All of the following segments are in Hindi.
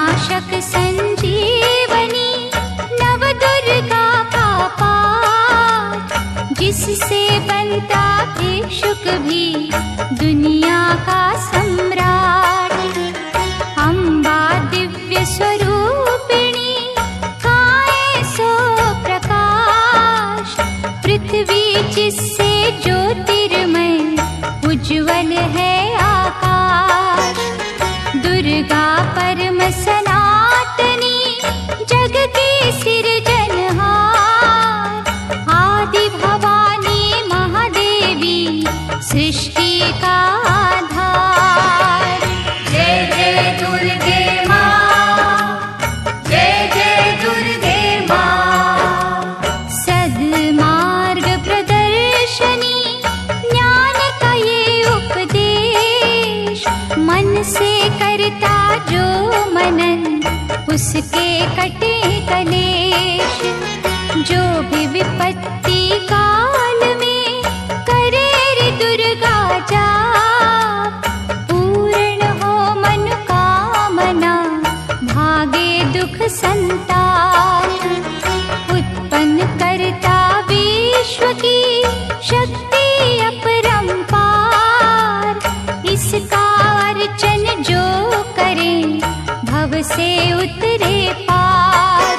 विनाशक संजीवनी नव दुर्गा का पाठ, जिससे बनता भिक्षुक भी दुनिया का सम्राट। अम्बा दिव्य स्वरूपिणी खाए सो प्रकाश, पृथ्वी जिससे ज्योतिर्मय उज्ज्वल है आकाश। दुर्गा परम सनातनी जग की सिरजनहार, आदि भवानी महादेवी सृष्टि का आधार। जय जय दुर्गे माँ, जय जय दुर्गे माँ। सद्मार्ग प्रदर्शनी ज्ञान का ये उपदेश, मन से करता जो मनन उसके कटे कलेश। जो भी विपत्ति काल में करे रे दुर्गा जाप, पूर्ण हो मनोकामना भागे दुख संताप। उत्पन्न करता विश्व की शक्ति अपरंपार, इसका अर्चन जो करे भव से उतरे पार।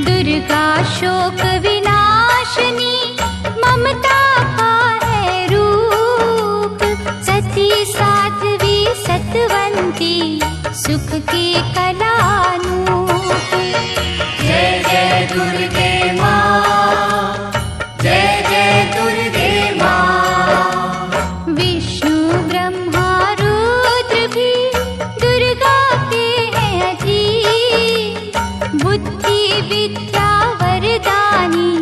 दुर्गा शोक विनाशिनी ममता का है रूप, सती साध्वी सतवंती सुख की कलानूप। जय जय दुर्गे माँ, जय जय दुर्गे माँ। विष्णु ब्रह्मा रुद्र भी दुर्गा के हैं अधीन, बुद्धि विद्या वरदानी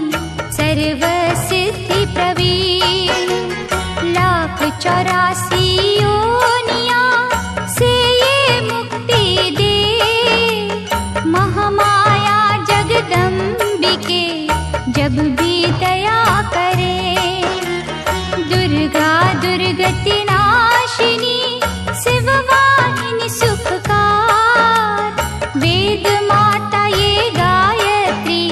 सर्व सिद्धि प्रवीण। 1,84 योनियां से ये मुक्ति दे, महामाया जगदम्बिके जब भी दया करे। दुर्गा दुर्गति नाशिनी शिववाहिनी सुखकार, वेद माता ये गायत्री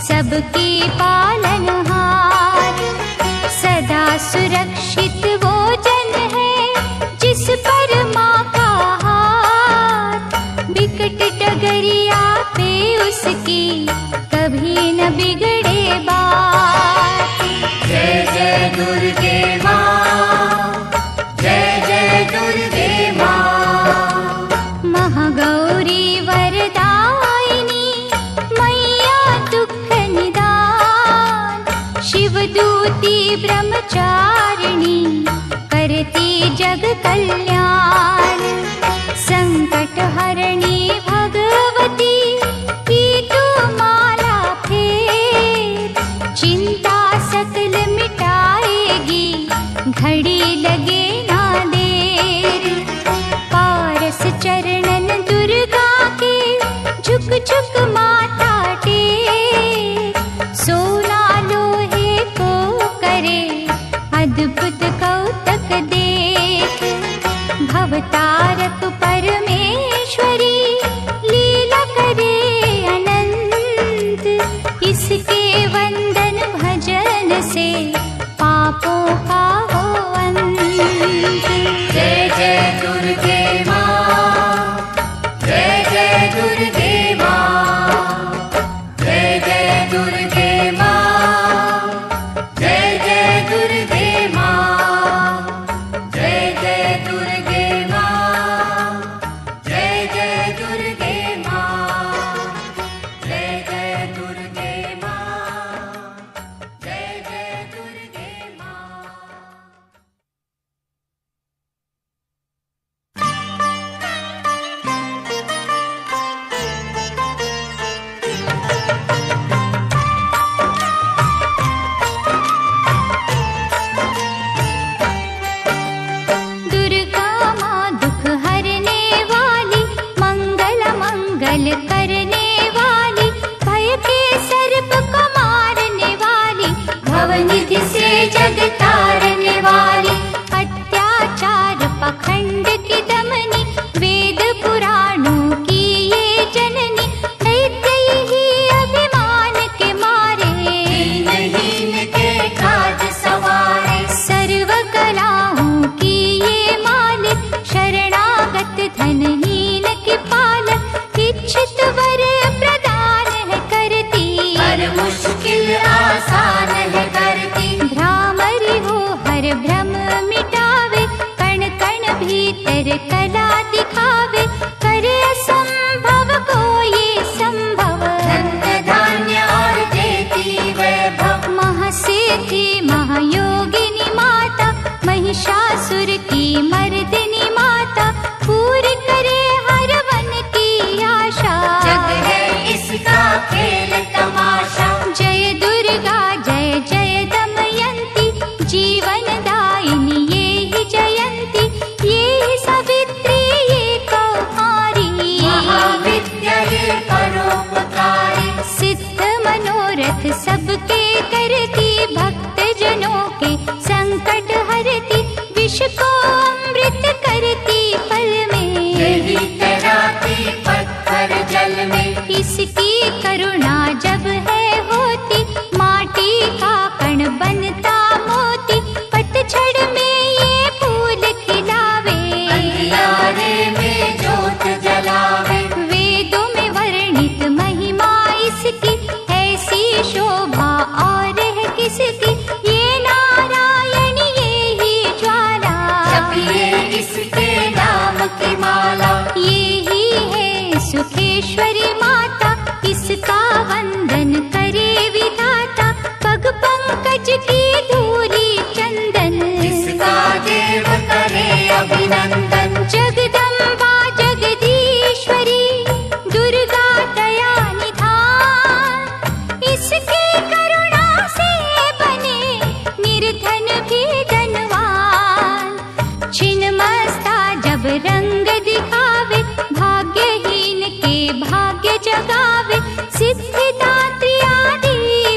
सबकी पालनहार। सदा सुरक्षित वो जन है जिस पर माँ का हाथ, विकट डगरिया पे उसकी कभी न बिगड़े बात। जय जय दुर्गे माँ, जय जय दुर्गे माँ। महागौरी वरदायिनी मैया दुख निदान, शिवदूती ब्रह्मचारिणी करती जग कल्याण। संकट हरणी भगवती की तू माला फेर, चिंता सकल मिटाएगी घड़ी लगे ना देर। पारस चरणन दुर्गा के झुक झुक माथा टेक, सोना लोहे को करे अद्भुत कौतक देख। भवतारक परमेश्वरी लीला करे अनंत, इसके वंदन भजन से पापों का हो अंत। जय जय दुर्गे माँ, जय जय दुर्गे माँ। जय जय दुर्गे माँ, जय जय दुर्गे माँ। जय जय दुर्गे माँ, जय जय दुर्गे माँ। जय जय दुर्गे माँ, जय जय दुर्गे माँ। परमेश्वरी माता, इसका वंदन करे विधाता। पग पंकज की धूली चंदन, इसका देव करे अभिनंदन। जगदम्बा जगदीश्वरी, दुर्गा दया निधान, इसकी करुणा से बने निर्धन भी धनवान। छिन्नमस्ता जब रंग दिखावे, भाग्यहीन के भाग्य जगावे। सिद्धिदात्री आदि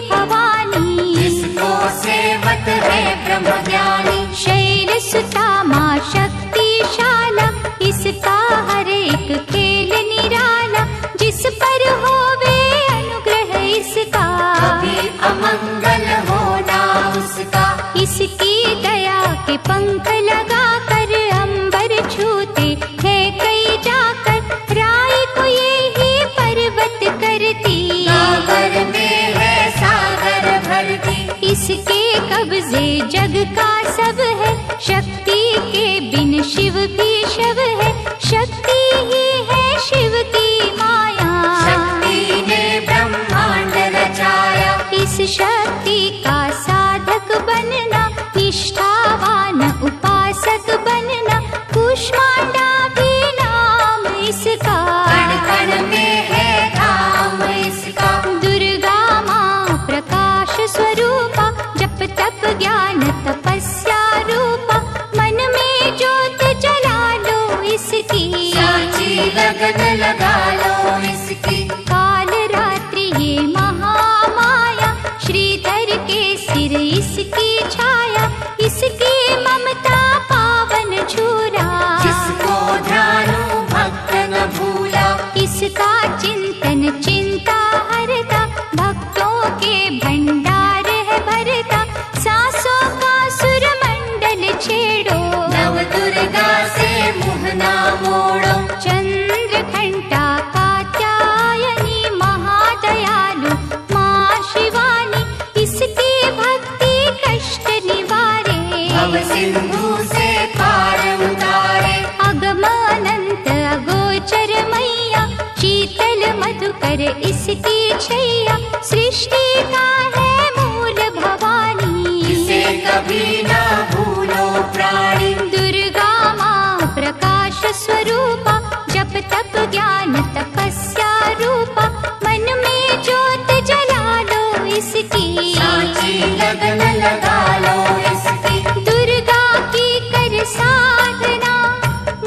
भवानी, इसको सेवत है ब्रह्म ज्ञानी। शैलसुता माँ शक्तिशाला, इसका हर एक खेल निराला। जिस पर होवे अनुग्रह इसका, कभी अमंगल होना उसका। इसकी दया के पंख लगा कर अंबर छूते हैं कई जाकर। राई को ये ही पर्वत करती, सागर में है सागर भरती। इसके कब्जे जग का सब है, शक्ति के बिन शिव भी शव है। शक्ति ही है शिव की माया, शक्ति ने ब्रह्मांड रचाया। इस शक्ति का साधक बनना, निष्ठावान उपासक बनना। कुष्मांडा भी नाम इसका, कण कण में है धाम इसका। दुर्गा माँ प्रकाश स्वरूपा, जप तप ज्ञान तपस्या रूपा। मन में ज्योत जला लो इसकी, साची लगन लगा लो इसकी। काल रात्रि ये महामाया, श्रीधर के सिर इसकी छाया। इसकी ममता पावन छूरा, जिसको ध्यानु भक्त न भूला। इसका चिंतन चिंता हरता, भक्तों के भंडार है भरता। सांसों का सुर मंडल छेड़ो, नव दुर्गा से मुँह ना मोड़ो। चंद्र घंटा कात्यायनी, महादयालु माँ शिवानी। इसकी भक्ति कष्ट निवारे, भव सिंधु से पार उतारे। अगम अनंत अगोचर मैया, शीतल मधुकर इसकी छैया। सृष्टि का है मूल भवानी, इसे कभी ना भूलो प्राणी। दुर्गा माँ प्रकाश स्वरूपा, जप तप ज्ञान तपस्या रूपा। मन में ज्योत जला लो इसकी, साची लगन लगा लो इसकी। दुर्गा की कर साधना,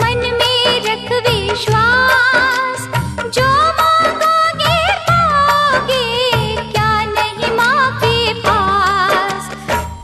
मन में रख विश्वास। जो मांगोगे पाओगे, क्या नहीं माँ के पास।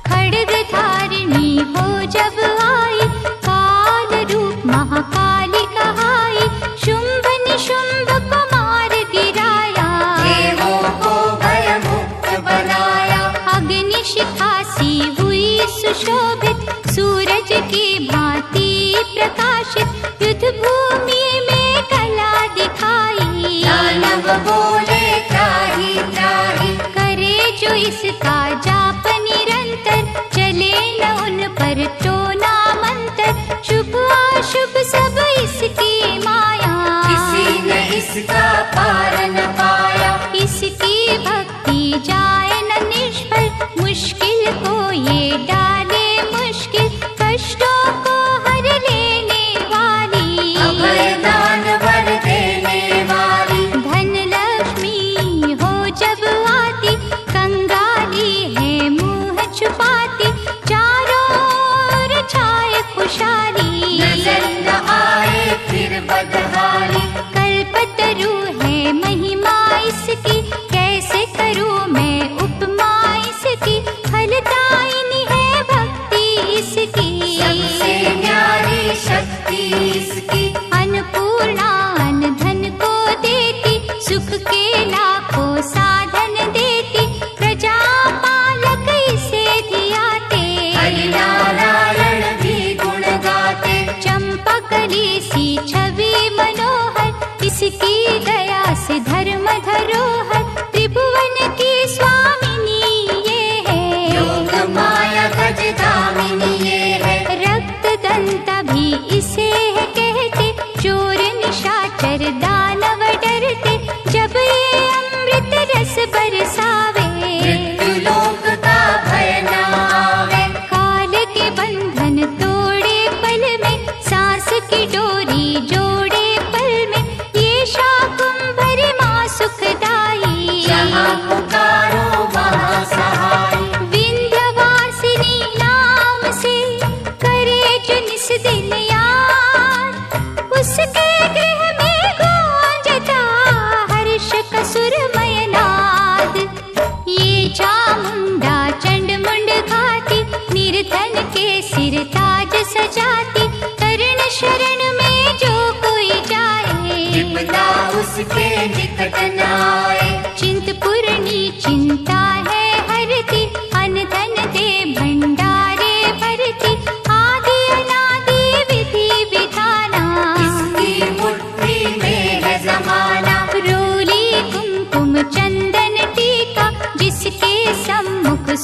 खड्ग धारिणी हो जब आई, काल रूप महाकाली कहाई। शुंभ निशुंभ को मार गिराया, देवों को भय मुक्त बनाया। अग्नि शिखा सी हुई सुशोभित, सूरज की भांति प्रकाशित। युद्ध भूमि में कला दिखाई, दानव बोले त्राहि त्राहि। करे जो इसका जाप निरंतर, चले न उन पर टोना मंत्र। शुभ अशुभ सब इसकी माया, किसी ने इसका पार न पाया। इसकी भक्ति जाए न निष्फल, मुश्किल को ये डाले मुश्किल। कष्टों को हर लेने वाली, अभय दान वर देने वाली। धन लक्ष्मी हो जब आती, कंगाली है मुंह छुपाती। चारों ओर छाए खुशहाली, नजर न आए फिर बदहाली। कल्पतरु है महिमा इसकी, कैसे करूं मैं उपमा इसकी। फलदायिनी है भक्ति इसकी, सबसे न्यारी शक्ति इसकी। अन्नपूर्णा अन्न धन को देती, सुख के लाखों साधन देती। प्रजा पालक इसे धियाते, हरि नारायण भी गुण गाते। चंपकली सी छवि मनोहर, इसकी दया से धर्म धरोहर। त्रिभुवन की स्वामिनी ये है, योग माया गज धामिनी ये है। रक्त दंता भी इसे है कहते। चोर निशाचर दानव डरते,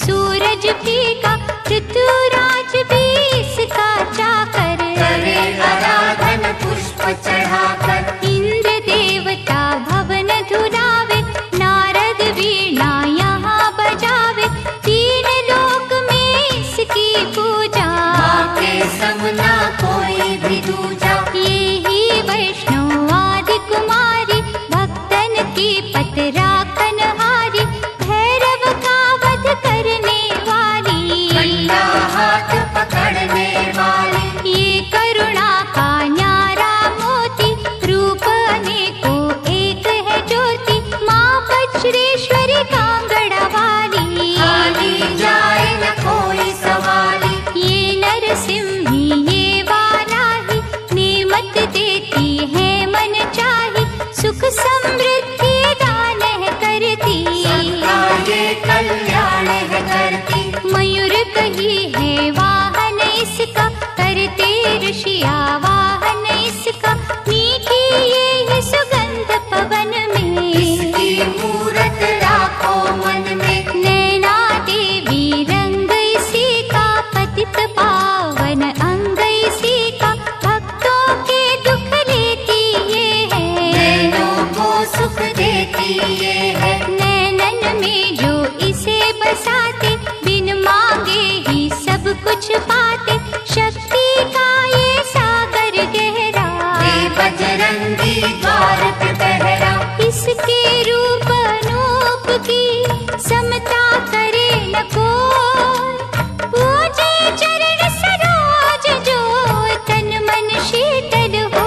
सूरज फीका, ऋतुराज भी इसका चाकर। करे आराधन पुष्प चढ़ाकर, इंद्र देवता भवन धुलावे, नारद वीणा यहाँ बजावे, तीन लोक में इसकी पूजा। माँ के समना कोई भी दूजा। ये ही वैष्णव आदि कुमारी, भक्तन की पत राखनहारी, भैरव का वध करने वाली, कंडा हाथ पकड़ने वाली। ये करुणा का न्यारा मोती, रूप अनेकों एक है ज्योति, माँ वज्रेश्वरी कांगड़ा वाली। खाली जाए न कोई सवाली, ये नरसिंही ये वाराही, नेमत देती है मन चाही, सुख समृद्धि दान है करती। सबका ये कल्याण है करती। मयूर कही है वाहन इसका, करते ऋषिया वाहन इसका, मीठी ये सुगंध पवन में। इसकी मूरत राखो मन में, नैना देवी रंग इसी का, पतित पावन अंग इसी का, भक्तों के दुख लेती ये है। नैनों को सुख देती ये है। नैनन में जो इसे बसाते, बिन मांगे ही सब कुछ पाते, शक्ति का ये सागर गहरा। ये बजरंगी द्वार पे पहरा, इसके रूप अनूप की समता करे न कोई, पूजे चरण सरोज जो तन मन शीतल हो।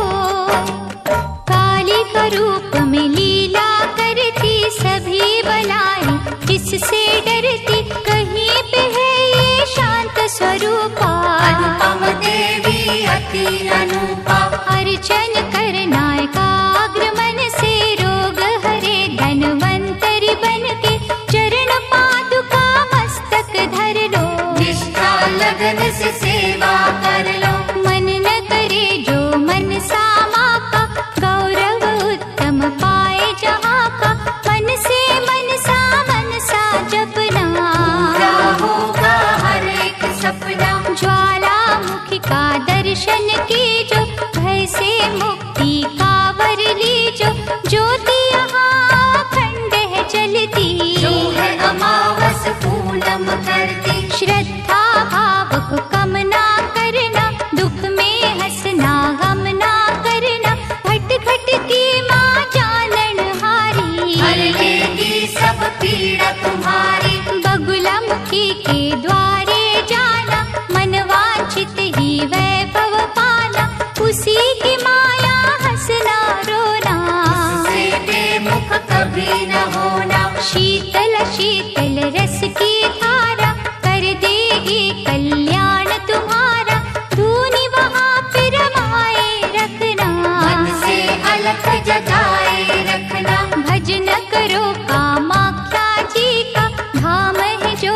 काली का रूप में लीला करती, सभी बलाई इससे डरती, कहीं पे है ये शांत स्वरूपा। अनुपम देवी अति अनुपा, अर्चन करना एकाग्र मन से, रोग हरे धनवंतरी बन के, चरण पादुका मस्तक धर लो। निष्ठा लगन से सेवा कर लो। मन न करे जो मन सामा का, गौरव उत्तम पाए जहाँ का, मन से मनसा जपना। पूरा होगा हर एक सपना। ज्वालामुखी का दर्शन कीजो, भय से मुक्ति का वर लीजो, ज्योति यहाँ अखंड है जलती। जो है अमावस पूनम करती, श्रद्धा भाव को कम ना करना, दुख में हंसना गम ना करना, घट घट की माँ जानन हारी। हर लेगी सब पीड़ा तुम्हारी। बगुला मुखी के द्वारे जाना, मन वांछित ही वैभव पाना, उसी की माया हंसना रोना। उससे बेमुख कभी न होना। शीतल शीतल रस की धारा, कर देगी कल्याण तुम्हारा, धूनी वहाँ पे रमाए रखना। मन से अलख जगाए रखना। भजन करो कामाख्या जी का, धाम है जो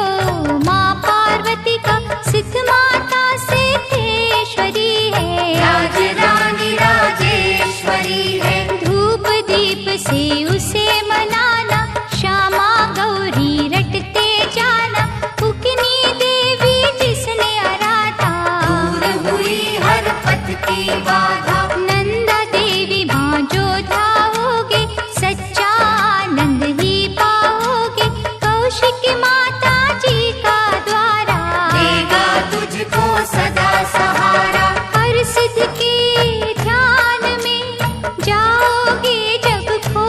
माँ पार्वती का, सिद्ध माता सिद्धेश्वरी है। राज रानी राजेश्वरी है। धूप दीप से उसे मनाना, श्यामा गौरी रटते जाना, उकनी देवी जिसने आराधा। दूर हुई हर पथ की बाधा। नंदा देवी माँ जो धाओगे, सच्चा आनंद ही पाओगे, कौशिक माता जी का द्वारा। देगा तुझको सदा सहारा। हर सिद्ध के ध्यान में जाओगे जब खो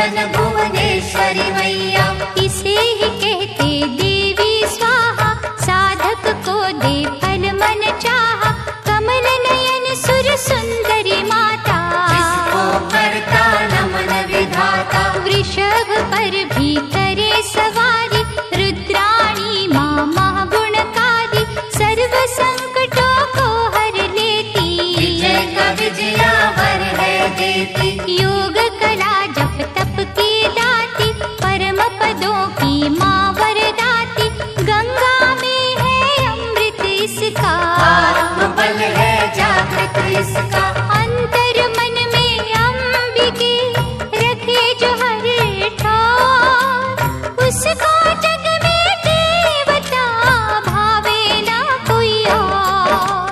भोजन भुवनेश्वरी मैया। इसे ही कहते देवी स्वाहा, साधक को दे फल मन चाहा। कमल नयन सुर सुंदरी माता, जिसको करता नमन विधाता। वृषभ पर भी करे सवारी, रुद्राणी माँ महागुणकारी। सर्व संकटों को हर लेती, विजय का विजयावर है देती। योग कला जप तप की दाती, परम पदों की माँ वरदाती। गंगा में है अमृत इसका, आत्मबल है जागृत इसका। अंतर मन में अंबिके रखे जो हर ठार। उसको जग में देवता भावे ना कोई और।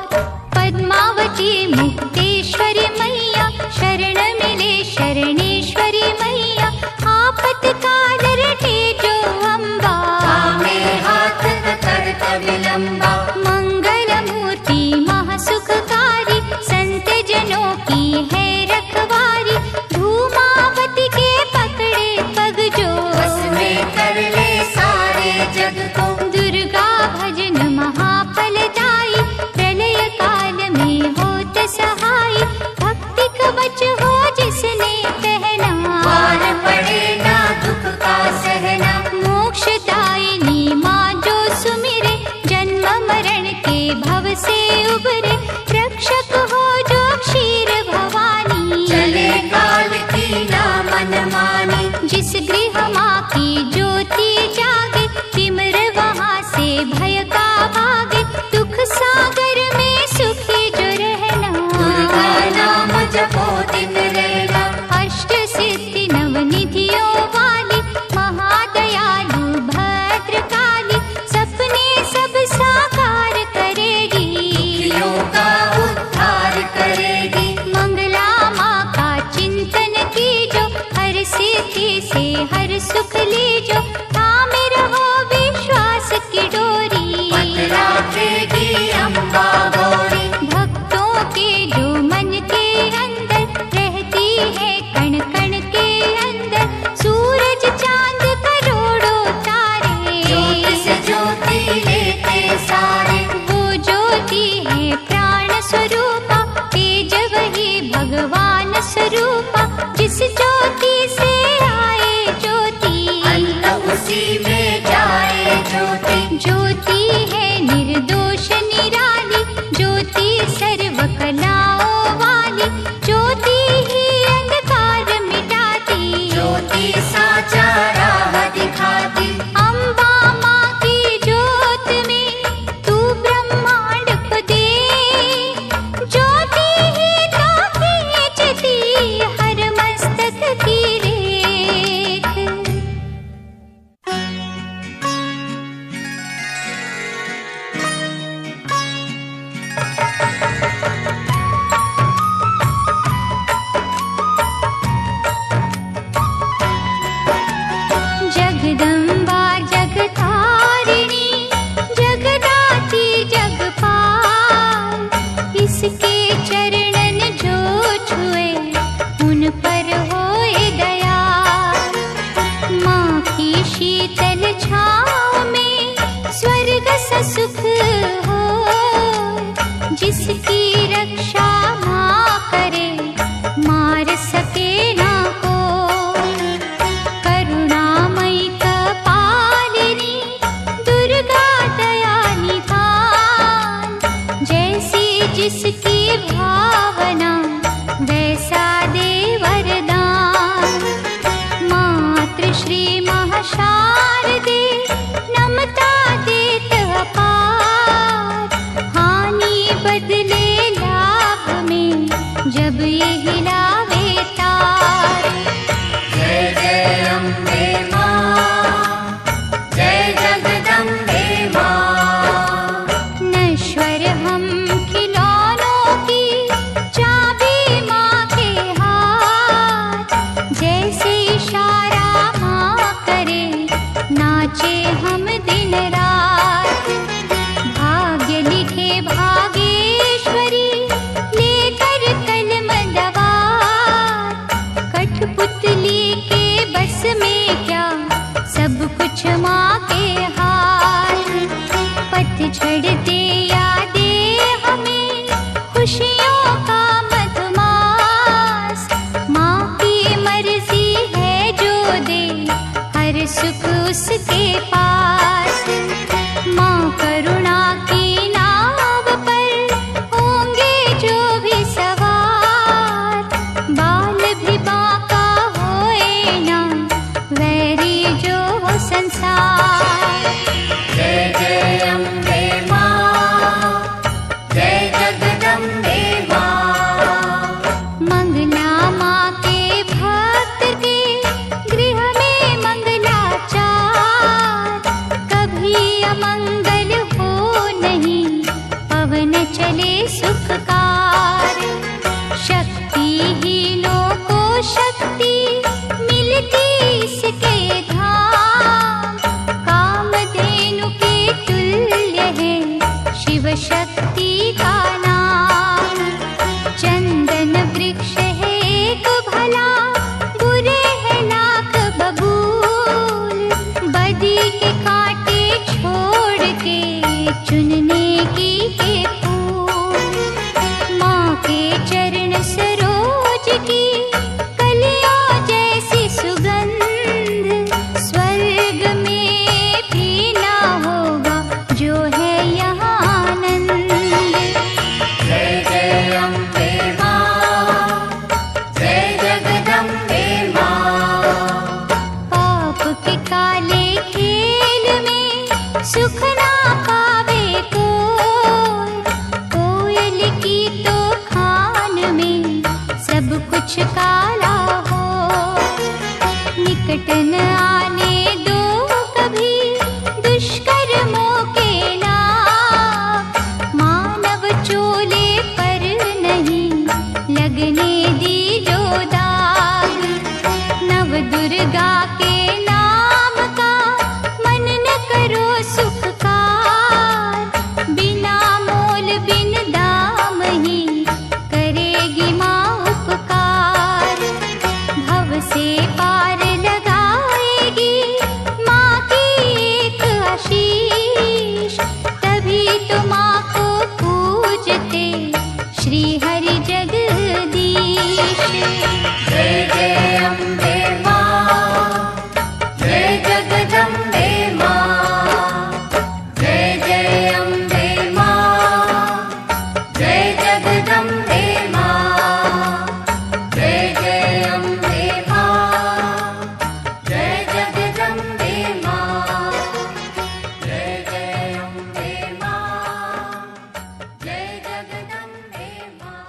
पद्मावती मुक्तेश्वरी मैया, शरण मिले शरणेश्वरी मैया। आपत्काल रटे जो अम्बा, थामे हाथ न करत विलंबा। मंगल मूर्ति महासुखकारी, संत जनों की है रखवारी। धूमावती के पकड़े पग जो, बस में कर ले सारे जग को। दुर्गा भजन महाफलदायी, प्रलय काल में होत सहाय। भक्ति कवच हो जिसने पहना, पार पड़े ना दुख का सहना। मोक्षदायिनी माँ जो सुमिरे, जन्म मरण के भव से उबरे। रक्षक हो जो क्षीर भवानी, चले काल की ना मन मानी। जिस गृह माँ की ज्योति जागे, तिमिर वहाँ से भय का भागे। दुख सागर में सुखी जो रहना, दुर्गा नाम जपो दिन रहना। अष्ट सिद्धि नवनिधियों वाली, महादयालु भद्रकाली। सपने सब साकार करेगी, दुखियों का उद्धार करेगी। मंगला माँ का चिंतन कीजो, हर सिद्धि से हर सुख लीजो। थामे रहो विश्वास की डोरी, पतराखेगी अम्बा गौरी। भक्तों के जो मन के अंदर रहती है, कण कण के अंदर। सूरज चांद करोड़ों तारे, ज्योति से ज्योति लेते सारे। वो ज्योति है प्राण स्वरूपा, तेज वही भगवान स्वरूपा। जिस ज्योति से आए ज्योति, अंत उसी में जाए ज्योति। ज्योति है निर्दोष निराली, ज्योति सर्व कलाओं वाली। ज्योति ही अंधकार मिटाती, ज्योति साचा राह दिखाती। अम्बा माँ की ज्योत में तू ब्रह्मांड को दे। ज्योति ही तो खींचती हर मस्तक की रेख। जगदम्बा जगतारिणी, जगदाती जगपाल। इसके चरणन जो छुए, उन पर होए दयाल। माँ की शीतल छाँव में स्वर्ग सा सुख हो। जिसकी रक्षा माँ करे, मार सके ना को। करुणामयी कपालिनी, दुर्गा दया निधान। जैसी जिसकी भावना, वैसा दे वरदान। मातृश्री महाशारदे, नमता देत अपार। हानि बदले लाभ में, जब ये लावे तार। जय जय अम्बे माँ, जय जगदम्बे माँ। नश्वर हम खिलौनों की, चाबी माँ के हाथ। जैसे इशारा माँ करे, नाचे हम दिन रात। भाग्य लिखे भागेश्वरी, लेकर कलम दवात। कठपुतली के संकट न आने दो कभी दुष्कर्मों के नाम। मानव चोले पर नहीं लगने दी जो दाग। नव दुर्गा के नाम का मन न करो सुखकार। बिना मोल बिन दाम ही करेगी माँ उपकार। भव से पार लगाएगी माँ की एक आशीष। तभी तो माँ को पूजते श्री हरि जगदीश। जय जय अम्बे माँ, जय जगदम्बे माँ। जय जय अम्बे माँ, जय जगदम्बे माँ। जय जय अम्बे माँ, जय जगदम्बे माँ। जय जय अम्बे माँ, जय जगदम्बे माँ।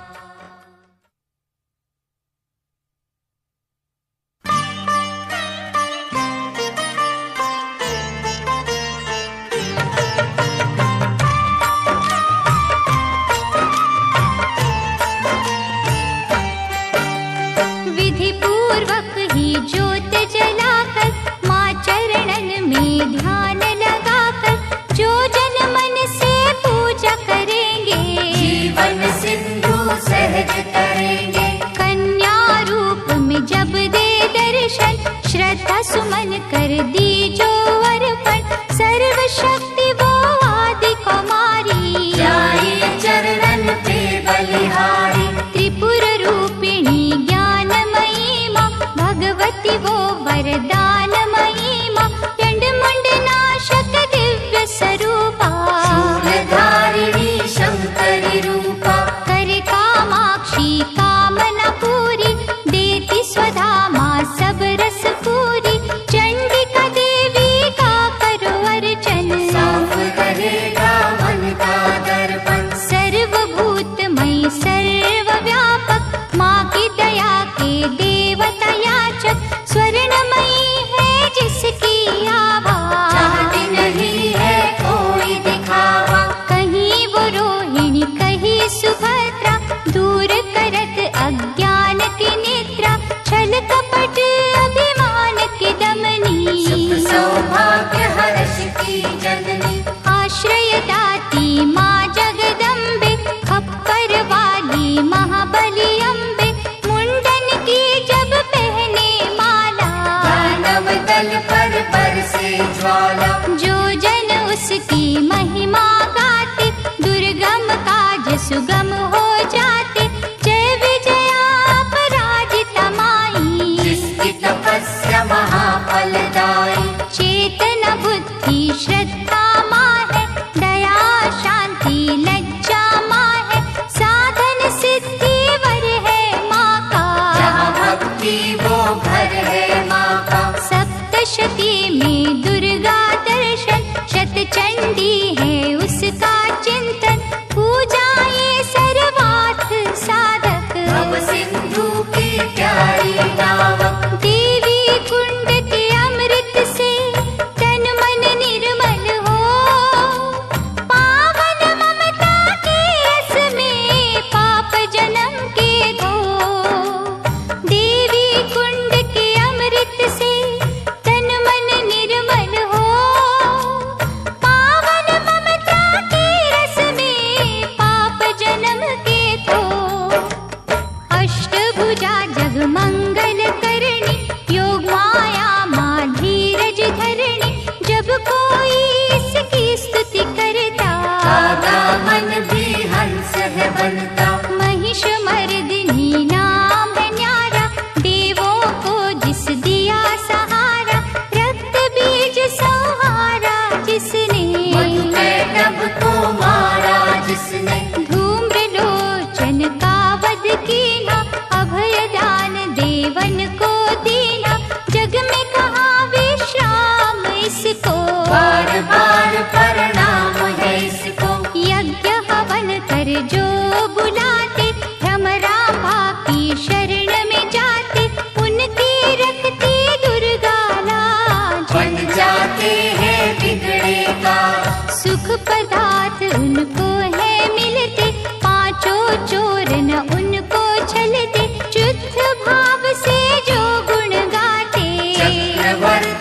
विधि पूर्वक ही ज्योत जलाकर माँ चरणन में ध्यान लगाकर जो जन मन से पूजा करेंगे जीवन सिंधु सहज करेंगे। कन्या रूप में जब दे दर्शन श्रद्धा सुमन कर दी जो अर्पण। सर्व शक्ति वो आदि कुमारी जाइए चरणन पे बलिहारी। त्रिपुर रूपिणी ज्ञानमयी माँ भगवती वो वरदानमयी माँ। चंड मुंड नाशक दिव्य स्वरूपा शूलधारिणी शंकरी रूपा। करे कामाक्षी कामना पूरी देती स्वधा माँ सब रस पूरी। चंडिका देवी का करो अर्चन साफ करेगा मन का दर्पण। सर्वभूतमयी सर्वव्यापक माँ की दया के देवता याचक। स्वर्णमयी है जिसकी आभा चाहती नहीं है कोई दिखावा। कहीं वो रोहिणी कहीं सुभद्रा दूर करत अज्ञान की निद्रा। छल कपट अभिमान की दमनी सुख सौभाग्य हर्ष की जननी। आश्रय दाती माँ जगदम्बे खप्पर वाली महाबली अम्बे। मुंडन की जब पहने माला दानव दल पर बरसे ज्वाला। जो जन उसकी महिमा गाते दुर्गम काज सुगम हो जाते। जय विजया अपराजिता माई जिसकी तपस्या महाफलदायी। चेतना बुद्धि श्रद्धा माँ है दया शांति लज्जा माँ है। साधन सिद्धि वर है माँ का जहाँ भक्ति वो घर है माँ का। सप्तशती में दुर्गा दर्शन शत चंडी है उसका चिंतन। पूजा ये सर्वार्थ साधक भव सिंधु की प्यारी नावक। देवी कुंड के अमृत से तन मन निर्मल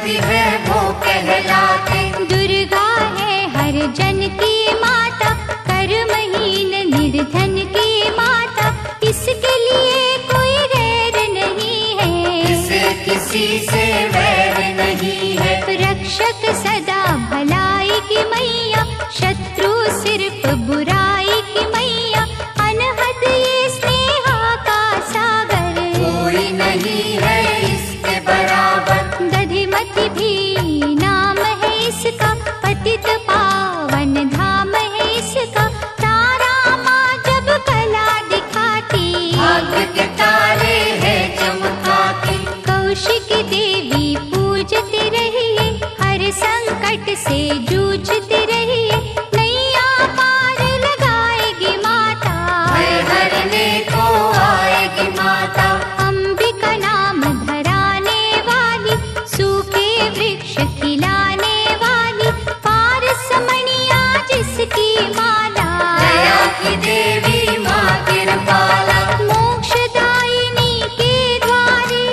शक्ति है वो कहलाते। दुर्गा है हर जन की माता, कर्महीन निर्धन की माता, इसके लिए कोई गैर नहीं है, इसे किसी से वैर नहीं है। रक्षक सदा भलाई की मैया, शत्रु सिर्फ बुराई की मैया, अनहद ये स्नेहा का सागर, कोई नहीं है इसके बराबर। दधिमति भी नाम है इसका, पतित पावन धाम है इसका, तारा माँ जब कला दिखाती, भाग्य के तारे है चमकाती। कौशिकी देवी पूजते रहिए, हर संकट से जूझते रहिए, नैया पार लगाएगी माता, भय हरने को आएगी माता। अंबिका नाम धराने वाली, सूखे वृक्ष खिलाने वाली, पारसमणिया जिसकी माला, दया की देवी माँ कृपाला। मोक्षदायिनी के द्वारे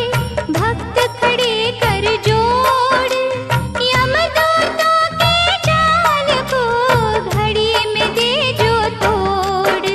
भक्त खड़े कर जोड़, यमदूतों के जाल को घड़ी में दे जो तोड़,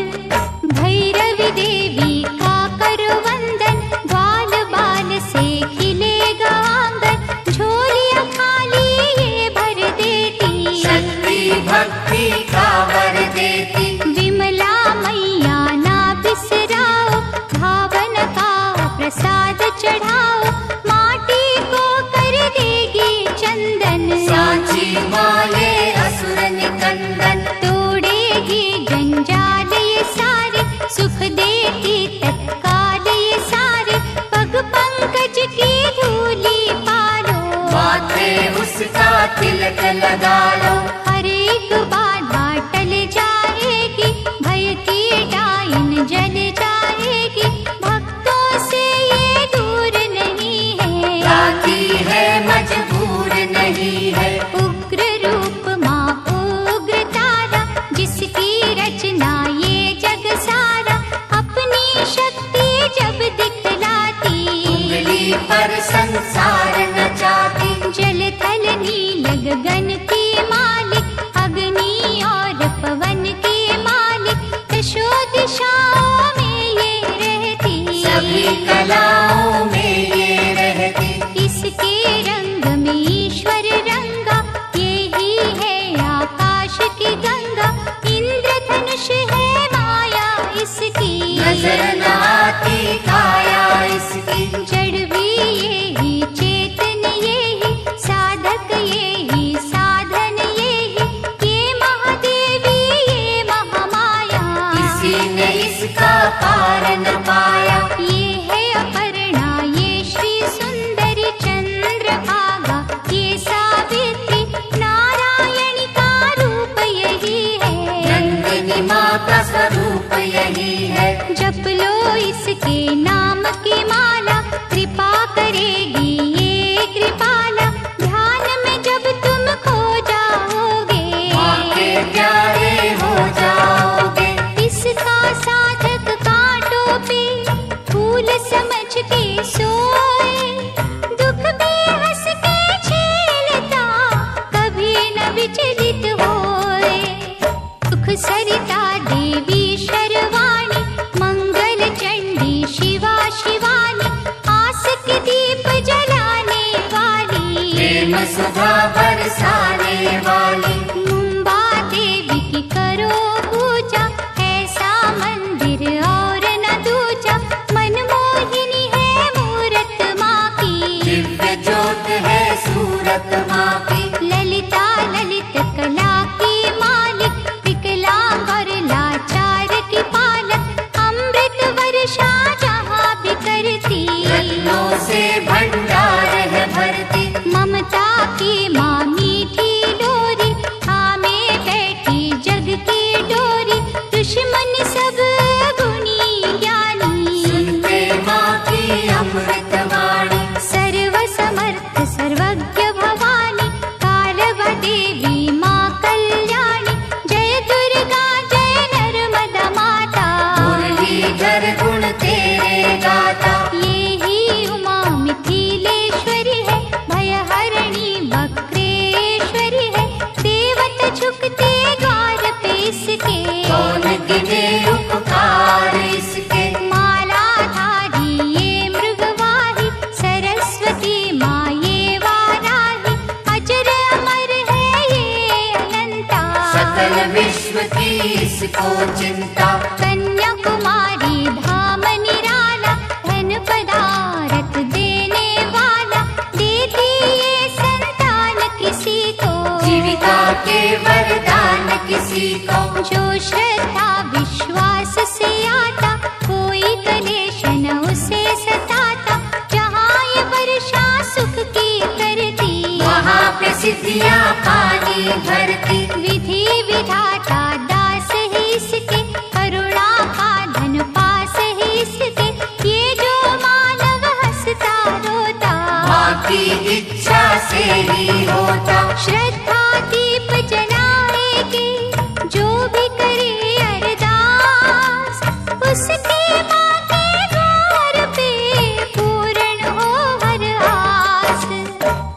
भैरवी देवी का करो वंदन, ग्वाल बाल से खिलेगा आंगन, झोलियां खाली ये भर देती, शक्ति भक्ति का वर देती। विमला मैया ना बिसराओ, भावन का प्रसाद चढ़ाओ, माटी को कर देगी चंदन, सांची माले असुर निकंदन। तोड़ेगी जंजाल ये सारे, सुख देती तत्काल ये सारे, पग पंकज की धूली पालो, माथे उसका तिलक लगा लो। हर एक बाधा टल जाएगी, भय की डाइन जल जाएगी, भक्तों से ये दूर नहीं है, जाती है मजबूर नहीं है। उग्र रूप माँ उग्र तारा, जिसकी रचना ये जग सारा, अपनी शक्ति जब दिखलाती, उंगली पर संसार नचाती। जल थल नील गगन की मालिक, अग्नि और पवन की मालिक, दशो दिशाओं में ये रहती, सभी कलाओं में ये रहती। इसके रंग में ईश्वर रंगा, यही है आकाश की गंगा, इंद्रधनुष है माया इसकी, नजर न आती काया इसकी। जड़ भी यही, चेतन यही, साधक यही, साधन यही, ये महादेवी ये महामाया, किसी ने इसका पार न पाया। ये है अपर्णा ये श्री सुंदरी, चंद्रभागा ये सावित्री, नारायणी का रूप यही है, नंदिनी माँ का स्वरूप यही है। जप लो इसके नाम की माला, कृपा करेगी ये कृपाला, ध्यान में जब तुम खो जाओगे, माँ के प्यारे हो जाओगे। इसका साधक कांटों पे फूल समझ के सोए, दुख भी हंस के झेलता, कभी न विचलित होए, सुख सरिता देवी शर्वाणी, मंगल चंडी शिवा शिवानी, आस के दीप जलाने वाली, प्रेम सुधा बरसाने वाली। मुंबा देवी की करो पूजा, ऐसा मंदिर और न दूजा, मनमोहिनी है मूरत माँ की, दिव्य ज्योत है सूरत माँ की। ललिता ललित कला की मालिक, विकलांग और लाचार की पालक, अमृत वर्षा जहाँ भी करती, रत्नों से भंडार है भरती। ममता की माँ मीठी लोरी, किसको चिंता। कन्याकुमारी धाम निराला, धन पदारथ देने वाला, देती ये संतान किसी को, जीविका के वरदान किसी को। जो श्रद्धा विश्वास से आता, कोई कलेश न उसे सताता। जहाँ ये वर्षा सुख की करती, वहाँ पे सिद्धियाँ पानी भरती। विधि विधाता दास है इसके, करुणा का धन पास है इसके। ये जो मानव हंसता रोता, माँ की इच्छा से ही होता। श्रद्धा दीप जलाएगी, जो भी करे अरदास, उसके माँ के द्वार पे पूर्ण हो हर आस।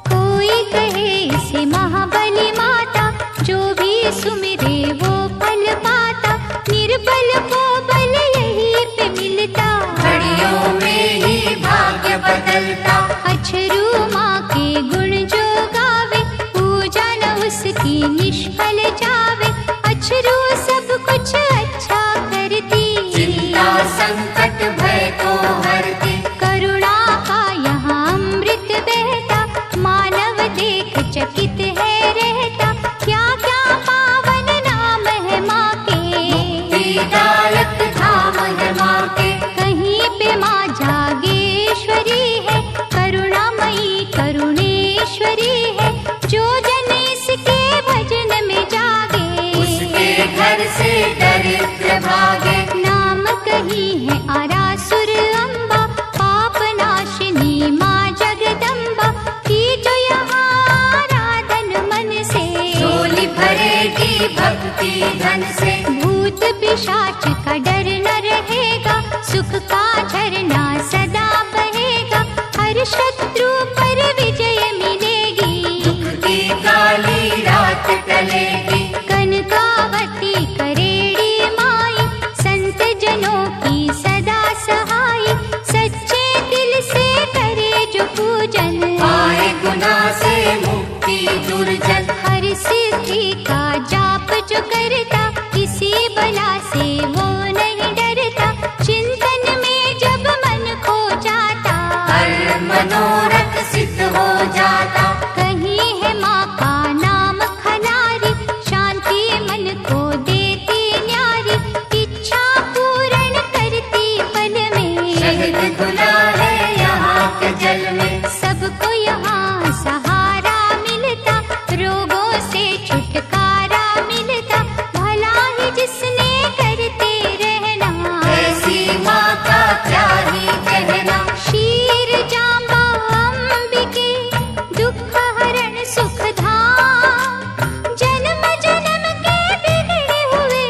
कोई कहे इसे महाबली माता, जो भी सुमिरे वो फल पाता। निर्बल को बल यही पे मिलता, घड़ियों में ही भाग्य बदलता। अछरू माँ के गुण जो गावे, पूजा न उसकी निष्फल जावे। अछरू सब कुछ अच्छा करती, चिंता संकट भय को हरती। करुणा का यहाँ अमृत बहता, मानव देख चकित है रहता। क्या क्या पावन नाम है माँ के, मुक्तिदायक धाम है माँ के। कहीं पे माँ जागेश्वरी है, करुणामयी करुणेश्वरी है। जो जन इसके भजन में जागे, उसके घर से दरिद्र भागे। नाम कही है आरासुर अम्बा, पाप नाशिनी माँ जगदम्बा की। जो यहाँ आराधन मन से, झोली भरेगी भक्ति धन से। भूत पिशाच का डर न रहेगा, सुख का झरना सदा बहेगा। हर शत्रु पर विजय मिलेगी, दुख की काली रात टलेगी। कनकावती करेड़ी माई, संत जनों की सदा सहाय। सच्चे दिल से करे जो पूजन, पाए गुनाह से मुक्ति दुर्जन। हर सिद्धि का जाप जो करता, किसी बला से वो नहीं डरता। चिंतन में जब मन खो जाता, हर मनोरथ सिद्ध हो जाता। कहीं है माँ का नाम खनारी, शांति मन को देती न्यारी। इच्छा पूर्ण करती पल में, शहद घुला है यहाँ के जल में। सबको यहाँ सहारा मिलता, रोगों से छुटकारा मिलता। भला ही जिसने करते रहना, ऐसी माँ का क्या ही कहना। क्षीर जाम्बा अंबिके, दुख हरण सुख धाम। जन्म जन्म के बिगड़े हुए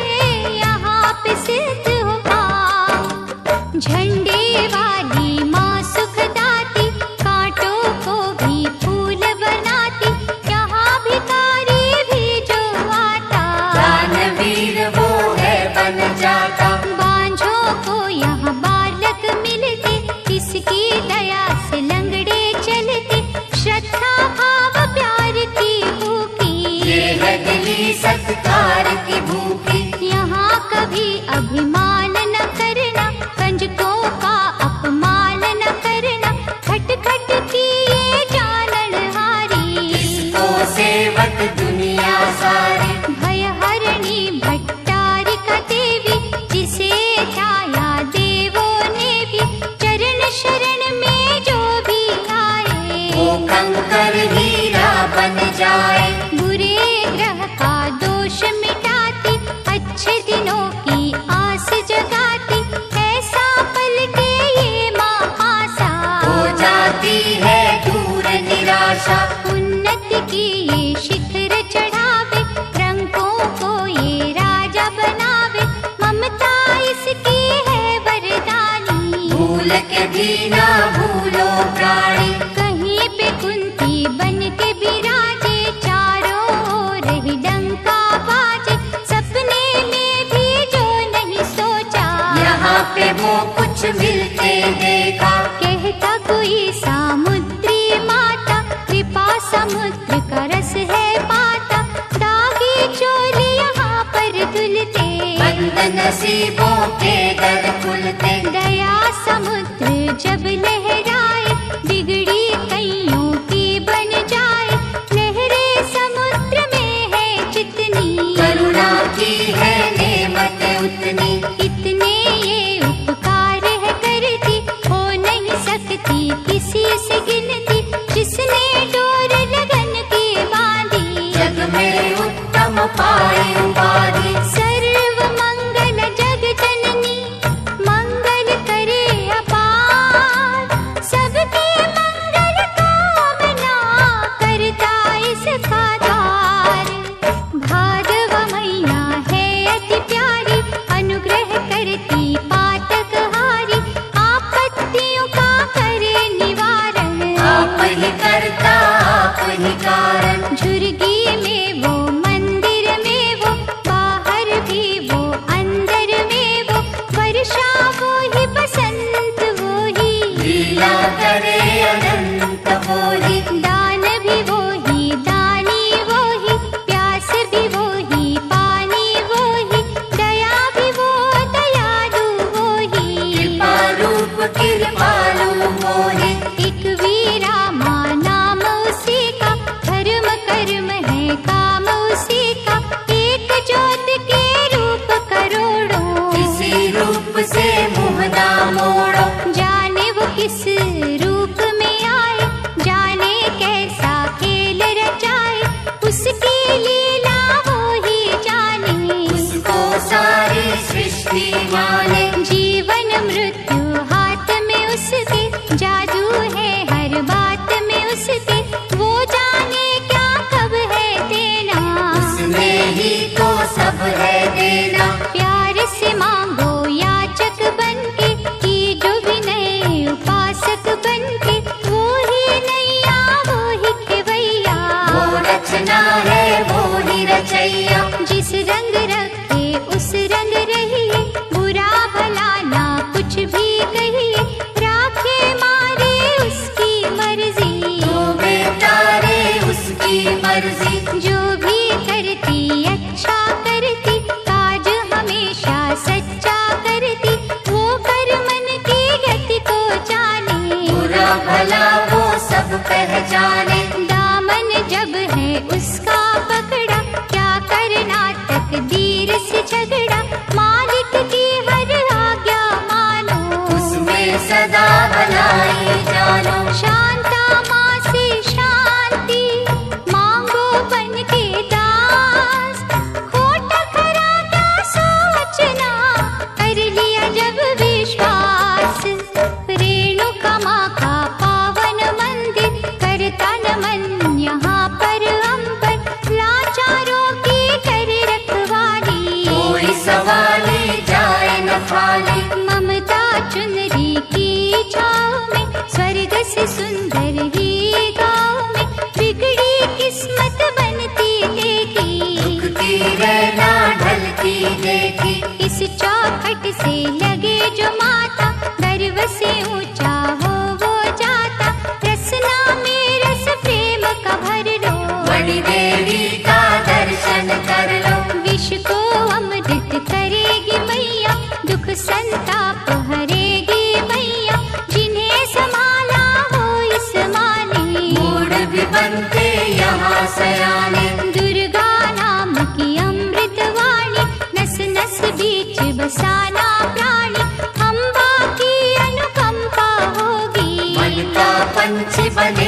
यहाँ पे सिद्ध हो काम। झंडे वाली माँ सुखदाती, कांटों को भी फूल बनाती। यहाँ भिखारी भी जो आता, दानवीर वो है बन जाता। बांझों को यहाँ बालक मिलते, इसकी दया से लंगड़े चलते। श्रद्धा भाव प्यार की भूखी, ये है दिली सत्कार की भूखी। यहाँ कभी अभिमान न करना, कंजकों का अपमान न करना। खट खट की ये जाननहारी, इसको सेवक दुनिया सारी। भय हरणी भट्टारिका देवी, जिसे ध्याया देवों ने भी। चरण शरण में जो भी आए, वो कंकर हीरा बन जाए। बुरे ग्रह का दोष मिटाती, अच्छे दिनों की आस जगाती। ऐसा पलटे ये माँ आशा, हो जाती है दूर निराशा। उन्नति की ये शिखर चढ़ावे, रंगों को ये राजा बनावे। ममता इसकी है वरदानी, भूल के भी ना भूलो प्राणी। कहीं पे कुंती बन के विराजे, चारों ओर ही डंका बाजे। सपने में भी जो नहीं सोचा, यहाँ पे वो कुछ मिलते देखा। कहता कोई सामुद्री माता, कृपा समुद्र का रस है पाता। दागी चोली यहाँ पर धुलते, नसीबों के दर खुलते। दया समुद्र जब लहराए, बिगड़ी कईयों की बन जाए। लहरें समुद्र में है जितनी, करुणा की है नेमत उतनी। इतने ये उपकार है करती, हो नहीं सकती किसी से गिनती। जिसने डोर लगन की बांधी, जग में उत्तम पाए उपाधि। सर्व मंगल जग जननी, मंगल करे अपार। सबके मंगल कामना, करता इसका द्वार। भादव मैया है अति प्यारी, अनुग्रह करती पातक हारी। आपत्तियों का करे निवारण, आप ही करता आप ही कारण। झुर्गी में वो, मंदिर में वो, बाहर भी वो, अंदर में वो। वर्षा वो ही, बसंत वो ही, लीला करे अनंत वो ही। दान भी वो ही, दानी वो ही, प्यास भी वो ही, पानी वो ही। दया भी वो, दयालु वो ही, कृपा रूप कृपालु वो ही। एक वीरा माँ नाम उसी का, धर्म कर्म है काम उसी का। एक ज्योत के रूप करोड़ों, इसी रूप से मुँह ना मोड़ो। जाने वो किस रूप में आए, जाने कैसा खेल रचाए। उसकी लीला वो ही जाने, उसको सारी सृष्टि माने। जीवन मृत्यु हाथ में उसके, जादू है हर बात में उसके। वो जाने क्या कब है देना, उसने ही तो सब है देना। प्यार से मांगो याचक बनके, की जो विनय उपासक बनके। वो ही नैया वो ही खेवैया, वो रचना है वो ही रचैया। जिस रंग रखे उस रंग रहिए, बुरा भला ना कुछ भी कहिए। राखे मारे उसकी मर्जी, तो बेतारे उसकी मर्जी। जो भी करती अच्छा करती, काज हमेशा सच्चा करती। वो कर मन की गति को जाने, बुरा भला वो सब पहचाने। दामन जब है उसका पकड़ा, क्या करना तकदीर से झगड़ा। मालिक की हर आज्ञा मानो, उसमें सदा भलाई जानो। शांता माँ से शांति मांगो बन के दास। खोटा खरा क्या सोचना, कर लिया जब विश्वास। रेणुका माँ का पावन मंदिर, करता नमन यहाँ पर अंबर। लाचारों की करे रखवाली, कोई सवाली जाए न खाली। ममता चुनरी की छाँव में, स्वर्ग से सुंदर ही गाँव में। बिगड़ी किस्मत बनती देखी, दुखती रहना ढलती देखी। इस चौखट से लगे जो माता, गर्व से ऊंचा हो वो जाता। रसना में रस प्रेम का भर लो, बड़ी देवी का दर्शन कर लो। विष को अमृत करेगी मैया, दुख संताप हरेगी मैया। जिन्हें संभाला हो इस माने, मूड भी बनते यहाँ सयाने। दुर्गा नाम की अमृत वाणी, नस नस बीच बसाना प्राणी। अम्बा की अनुकंपा होगी, मन का पंछी बने